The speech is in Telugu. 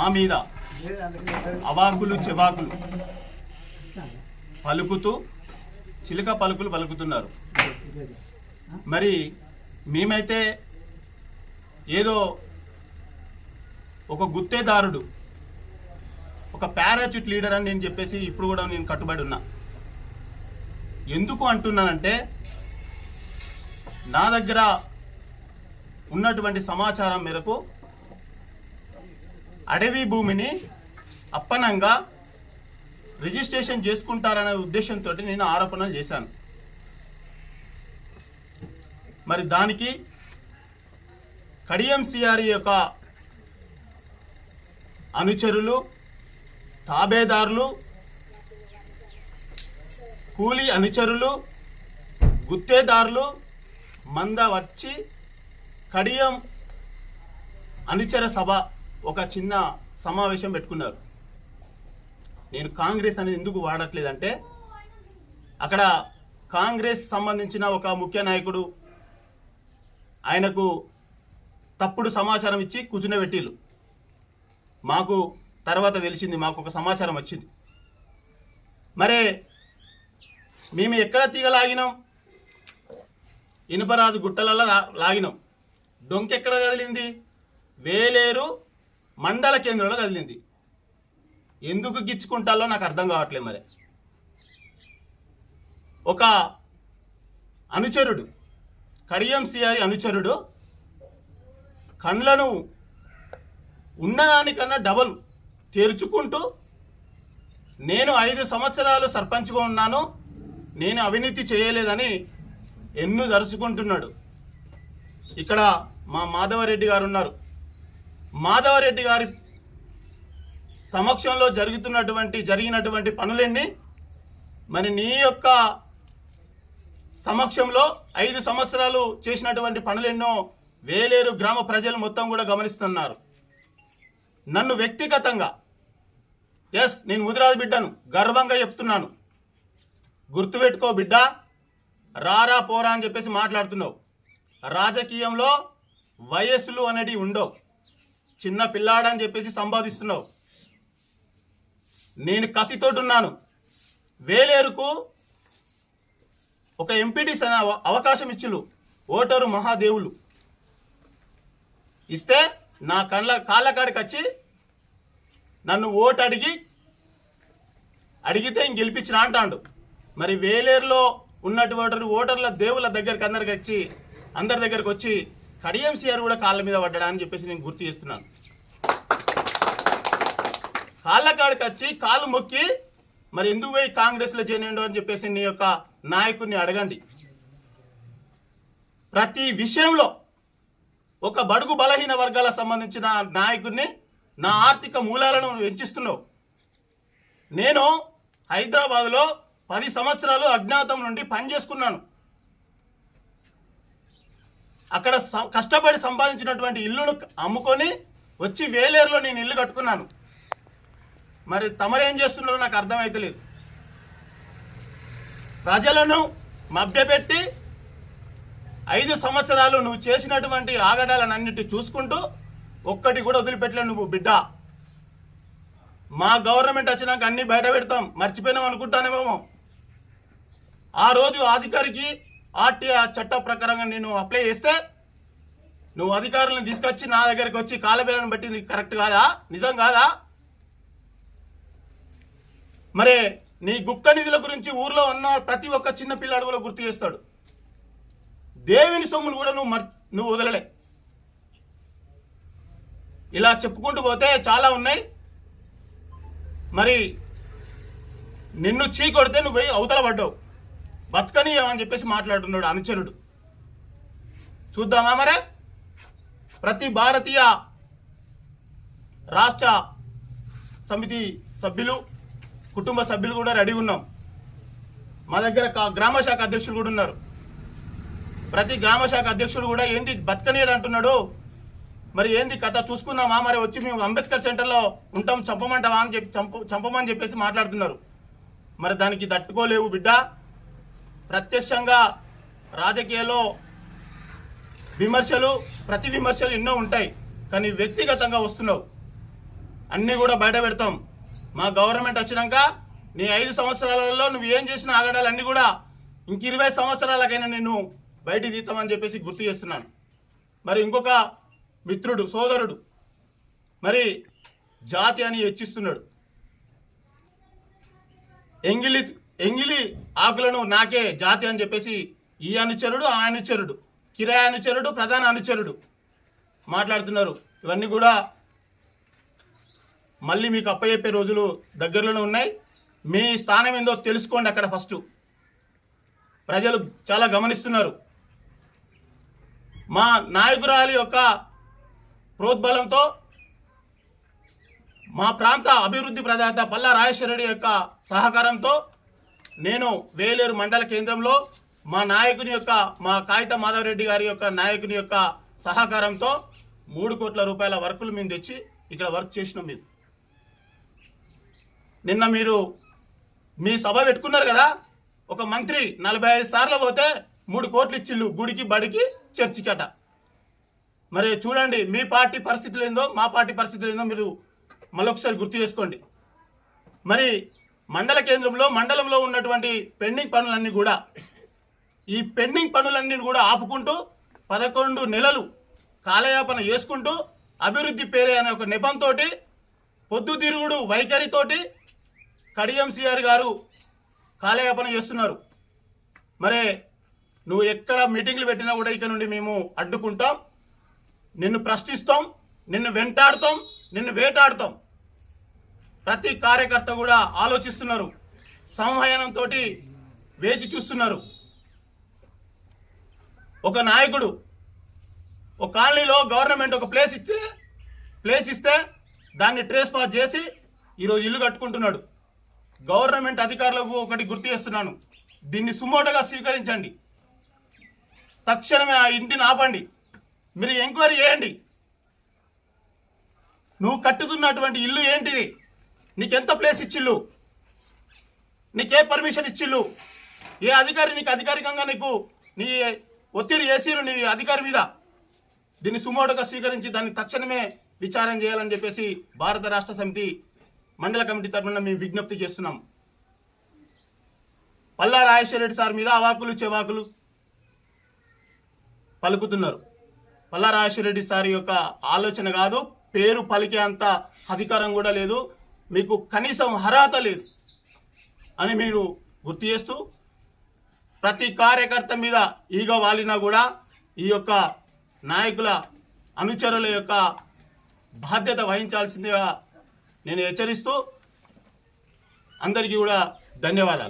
మా మీద అవాకులు చెవాకులు పలుకుతూ చిలుక పలుకులు పలుకుతున్నారు. మరి మేమైతే ఏదో ఒక గుత్తేదారుడు, ఒక పారాచూట్ లీడర్ అని నేను చెప్పేసి ఇప్పుడు కూడా నేను కట్టుబడి ఉన్నా. ఎందుకు అంటున్నానంటే నా దగ్గర ఉన్నటువంటి సమాచారం మేరకు అడవి భూమిని అప్పనంగా రిజిస్ట్రేషన్ చేసుకుంటారనే ఉద్దేశంతో నేను ఆరోపణలు చేశాను. మరి దానికి కడియం శ్రీహరి యొక్క అనుచరులు, తాబేదారులు, కూలీ అనుచరులు, గుత్తేదారులు మంద వచ్చి కడియం అనుచర సభ ఒక చిన్న సమావేశం పెట్టుకున్నారు. నేను కాంగ్రెస్ అనేది ఎందుకు వాడట్లేదంటే అక్కడ కాంగ్రెస్ సంబంధించిన ఒక ముఖ్య నాయకుడు ఆయనకు తప్పుడు సమాచారం ఇచ్చి కూర్చునబెట్టిళ్ళు. మాకు తర్వాత తెలిసింది, మాకు ఒక సమాచారం వచ్చింది. మరే మేము ఎక్కడ తీగలాగినాం? ఇనుపరాజు గుట్టలలో లాగినాం. డొంకెక్కడ కదిలింది? వేలేరు మండల కేంద్రంలో కదిలింది. ఎందుకు గిచ్చుకుంటాలో నాకు అర్థం కావట్లేదు. మరి ఒక అనుచరుడు, కడియం శ్రీహరి అనుచరుడు కండ్లను ఉన్నదానికన్నా డబల్ తెరుచుకుంటూ నేను 5 సంవత్సరాలు సర్పంచ్గా ఉన్నాను, నేను అవినీతి చేయలేదని ఎన్ను దరుచుకుంటున్నాడు. ఇక్కడ మా మాధవరెడ్డి గారు ఉన్నారు. మాధవరెడ్డి గారి సమక్షంలో జరిగినటువంటి పనులన్నీ మరి నీ యొక్క సమక్షంలో 5 సంవత్సరాలు చేసినటువంటి పనులెన్నో వేలేరు గ్రామ ప్రజలు మొత్తం కూడా గమనిస్తున్నారు. నన్ను వ్యక్తిగతంగా నేను ముదిరాజు బిడ్డను గర్వంగా చెప్తున్నాను. గుర్తుపెట్టుకో బిడ్డ, రారా పోరా అని చెప్పేసి మాట్లాడుతున్నావు. రాజకీయంలో వయస్సులు అనేటివి ఉండవు. చిన్న పిల్లాడని చెప్పేసి సంపాదిస్తున్నావు. నేను కసితోటున్నాను. వేలేరుకు ఒక ఎంపీటీసీ అవకాశం ఇచ్చిలు ఓటరు మహాదేవులు ఇస్తే నా కాళ్ళ కాడికి వచ్చి నన్ను ఓటు అడిగితే ఇంక గెలిపించిన అంటాడు. మరి వేలేరులో ఉన్నటువంటి ఓటర్ల దేవుళ్ళ దగ్గరికి అందరి దగ్గరికి వచ్చి కడియం శ్రీహరి కూడా కాళ్ళ మీద పడ్డా అని చెప్పేసి నేను గుర్తు చేస్తున్నాను. కాళ్ళ కాడికి వచ్చి కాళ్ళు మొక్కి మరి ఎందుకు పోయి కాంగ్రెస్లో చేయండి అని చెప్పేసి నీ యొక్క నాయకుడిని అడగండి. ప్రతి విషయంలో ఒక బడుగు బలహీన వర్గాలకు సంబంధించిన నాయకుడిని నా ఆర్థిక మూలాలను వెంచిస్తున్నావు. నేను హైదరాబాద్లో 10 సంవత్సరాలు అజ్ఞాతం నుండి పనిచేసుకున్నాను. అక్కడ కష్టపడి సంపాదించినటువంటి ఇల్లును అమ్ముకొని వచ్చి వేలేరులో నేను ఇల్లు కట్టుకున్నాను. మరి తమరేం చేస్తున్నారో నాకు అర్థమైతలేదు. ప్రజలను మభ్యపెట్టి 5 సంవత్సరాలు నువ్వు చేసినటువంటి ఆగడాలన్నిటి చూసుకుంటూ ఒక్కటి కూడా వదిలిపెట్టలేవు నువ్వు బిడ్డ. మా గవర్నమెంట్ వచ్చినాక అన్ని బయట పెడతాం, మర్చిపోయినాం అనుకుంటానేమో. ఆ రోజు అధికారికి ఆర్టీఆర్ చట్ట ప్రకారంగా నేను అప్లై చేస్తే నువ్వు అధికారులను తీసుకొచ్చి నా దగ్గరికి వచ్చి కాలబేలను పెట్టింది కరెక్ట్ కాదా? నిజం కాదా? మరే నీ గుప్త నిధుల గురించి ఊర్లో ఉన్న ప్రతి ఒక్క చిన్న పిల్లాడు కూడా గుర్తు చేస్తాడు. దేవుని సొమ్ములు కూడా నువ్వు వదలలే. ఇలా చెప్పుకుంటూ పోతే చాలా ఉన్నాయి. మరి నిన్ను చీకొడితే నువ్వు పోయి అవతల పడ్డావు, బతకనీయమని చెప్పేసి మాట్లాడుతున్నాడు అనుచరుడు. చూద్దామా మరే? ప్రతి భారతీయ రాష్ట్ర సమితి సభ్యులు, కుటుంబ సభ్యులు కూడా రెడీ ఉన్నాం. మా దగ్గర గ్రామ శాఖ అధ్యక్షులు కూడా ఉన్నారు. ప్రతి గ్రామ శాఖ అధ్యక్షుడు కూడా ఏంది బతకనీయడు అంటున్నాడు. మరి ఏంది కథ చూసుకుందామా? మరి వచ్చి మేము అంబేద్కర్ సెంటర్లో ఉంటాం, చంపమంటావా అని చంపమని చెప్పేసి మాట్లాడుతున్నారు. మరి దానికి తట్టుకోలేవు బిడ్డ. ప్రత్యక్షంగా రాజకీయాల్లో ప్రతి విమర్శలు ఎన్నో ఉంటాయి, కానీ వ్యక్తిగతంగా వస్తున్నావు. అన్నీ కూడా బయట పెడతాం. మా గవర్నమెంట్ వచ్చినాక నీ 5 సంవత్సరాలలో నువ్వు ఏం చేసిన ఆగడాలన్నీ కూడా ఇంక 20 సంవత్సరాలకైనా నేను బయటికి తీస్తామని చెప్పేసి గుర్తు చేస్తున్నాను. మరి ఇంకొక మిత్రుడు సోదరుడు మరి జాతి అని హెచ్చిస్తున్నాడు. ఎంగిలి ఆకులను నాకే జాతి అని చెప్పేసి ఈ అనుచరుడు ఆ అనుచరుడు కిరాయి అనుచరుడు ప్రధాన అనుచరుడు మాట్లాడుతున్నారు. ఇవన్నీ కూడా మళ్ళీ మీకు అప్పచెప్పే రోజులు దగ్గరలోనే ఉన్నాయి. మీ స్థానం ఏందో తెలుసుకోండి. అక్కడ ఫస్ట్ ప్రజలు చాలా గమనిస్తున్నారు. మా నాయకురాలి యొక్క ప్రోద్బలంతో మా ప్రాంత అభివృద్ధి ప్రదాత పల్లా రాజేశ్వర రెడ్డి యొక్క సహకారంతో నేను వేలేరు మండల కేంద్రంలో మా నాయకుని యొక్క మా కాగిత మాధవరెడ్డి గారి యొక్క నాయకుని యొక్క సహకారంతో 3 కోట్ల రూపాయల వర్కులు మేము తెచ్చి ఇక్కడ వర్క్ చేసినాం. మీరు నిన్న మీరు మీ సభ పెట్టుకున్నారు కదా, ఒక మంత్రి 45 సార్లు పోతే 3 కోట్లు ఇచ్చిళ్ళు గుడికి బడికి చర్చికట. మరి చూడండి మీ పార్టీ పరిస్థితులు ఏందో మా పార్టీ పరిస్థితులు ఏందో మీరు మళ్ళొకసారి గుర్తు చేసుకోండి. మరి మండల కేంద్రంలో మండలంలో ఉన్నటువంటి పెండింగ్ పనులన్నీ కూడా ఈ పెండింగ్ పనులన్నీ కూడా ఆపుకుంటూ 11 నెలలు కాలయాపన చేసుకుంటూ అభివృద్ధి పేరే అనే ఒక నెపంతో పొద్దుతిరుగుడు వైఖరితోటి కడియం శ్రీహరి గారు కాలయాపన చేస్తున్నారు. మరి నువ్వు ఎక్కడ మీటింగ్లు పెట్టినా కూడా ఇక నుండి మేము అడ్డుకుంటాం, నిన్ను ప్రశ్నిస్తాం, నిన్ను వెంటాడుతాం, నిన్ను వేటాడుతాం. ప్రతి కార్యకర్త కూడా ఆలోచిస్తున్నారు, సంవహనంతో వేచి చూస్తున్నారు. ఒక నాయకుడు ఒక కాలనీలో గవర్నమెంట్ ఒక ప్లేస్ ఇస్తే దాన్ని ట్రేస్ పాస్ చేసి ఈరోజు ఇల్లు కట్టుకుంటున్నాడు. గవర్నమెంట్ అధికారులకు ఒకటి గుర్తు చేస్తున్నాను, దీన్ని సుమోటోగా స్వీకరించండి. తక్షణమే ఆ ఇంటిని ఆపండి, మీరు ఎంక్వైరీ చేయండి. నువ్వు కట్టుతున్నటువంటి ఇల్లు ఏంటిది, నీకెంత ప్లేస్ ఇచ్చిల్లు, నీకే పర్మిషన్ ఇచ్చిల్లు, ఏ అధికారి నీకు అధికారికంగా నీకు నీ ఒత్తిడి చేసిరు నీ అధికారి మీద. దీన్ని సుమోటోగా స్వీకరించి దాన్ని తక్షణమే విచారణ చేయాలని చెప్పేసి భారత రాష్ట్ర సమితి మండల కమిటీ తరఫున మేము విజ్ఞప్తి చేస్తున్నాం. పల్లా రాజేశ్వర రెడ్డి సార్ మీద అవాకులు చెవాకులు పలుకుతున్నారు. పల్లా రాజేశ్వర రెడ్డి సార్ యొక్క ఆలోచన కాదు, పేరు పలికే అంత అధికారం కూడా లేదు, మీకు కనీసం అర్హత లేదు అని మీరు గుర్తు చేస్తూ ప్రతి కార్యకర్త మీద ఈగ వాలినా కూడా ఈ యొక్క నాయకుల అనుచరుల యొక్క బాధ్యత వహించాల్సిందిగా నేను హెచ్చరిస్తూ అందరికీ కూడా ధన్యవాదాలు.